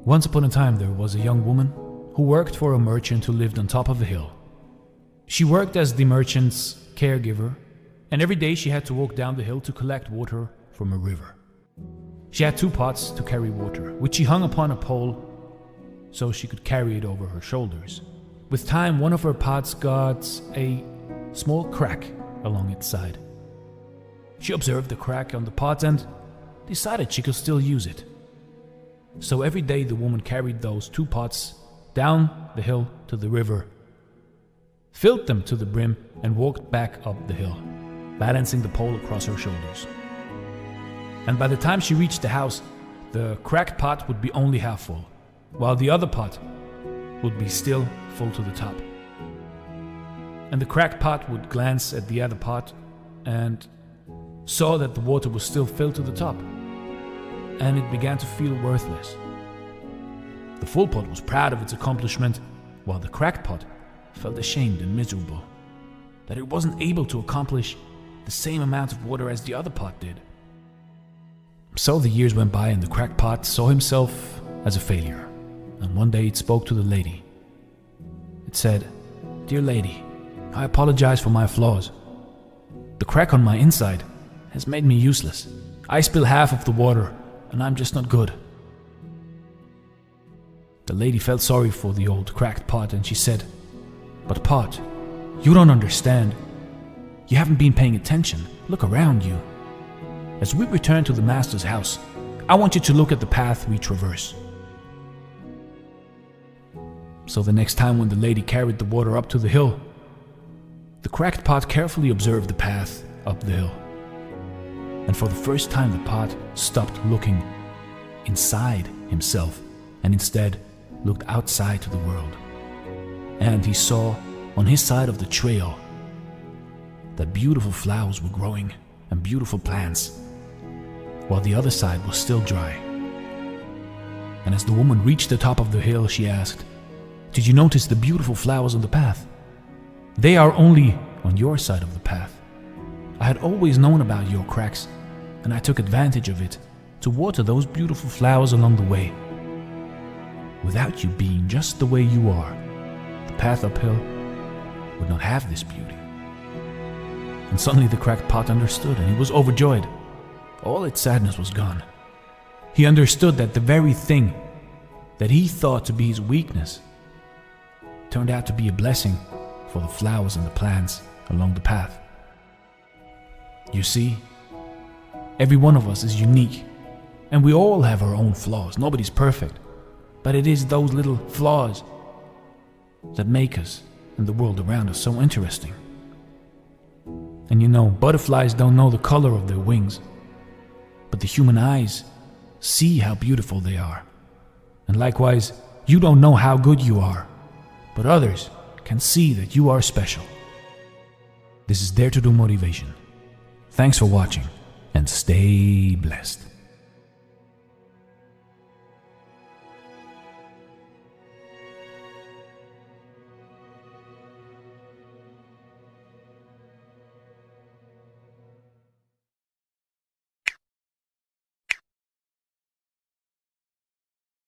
Once upon a time there was a young woman who worked for a merchant who lived on top of a hill. She worked as the merchant's caregiver, and every day she had to walk down the hill to collect water from a river. She had 2 pots to carry water, which she hung upon a pole so she could carry it over her shoulders. With time, one of her pots got a small crack along its side. She observed the crack on the pot and decided she could still use it. So every day the woman carried those 2 pots down the hill to the river, filled them to the brim, and walked back up the hill, balancing the pole across her shoulders. And by the time she reached the house, the cracked pot would be only half full, while the other pot would be still full to the top. And the cracked pot would glance at the other pot and saw that the water was still filled to the top, and it began to feel worthless. The full pot was proud of its accomplishment, while the cracked pot felt ashamed and miserable that it wasn't able to accomplish the same amount of water as the other pot did. So the years went by and the cracked pot saw himself as a failure, and one day it spoke to the lady. It said, "Dear lady, I apologize for my flaws. The crack on my inside has made me useless. I spill half of the water and I'm just not good." The lady felt sorry for the old cracked pot and she said, "But pot, you don't understand. You haven't been paying attention. Look around you. As we return to the master's house, I want you to look at the path we traverse." So the next time when the lady carried the water up to the hill, the cracked pot carefully observed the path up the hill. And for the first time the pot stopped looking inside himself and instead looked outside to the world. And he saw on his side of the trail that beautiful flowers were growing and beautiful plants, while the other side was still dry. And as the woman reached the top of the hill, she asked, "Did you notice the beautiful flowers on the path? They are only on your side of the path. I had always known about your cracks, and I took advantage of it to water those beautiful flowers along the way. Without you being just the way you are, the path uphill would not have this beauty." And suddenly the cracked pot understood, and he was overjoyed. All its sadness was gone. He understood that the very thing that he thought to be his weakness turned out to be a blessing for the flowers and the plants along the path. You see, every one of us is unique, and we all have our own flaws. Nobody's perfect, but it is those little flaws that make us and the world around us so interesting. And you know, butterflies don't know the color of their wings, but the human eyes see how beautiful they are. And likewise, you don't know how good you are, but others can see that you are special. This is Dare to Do Motivation. Thanks for watching, and stay blessed.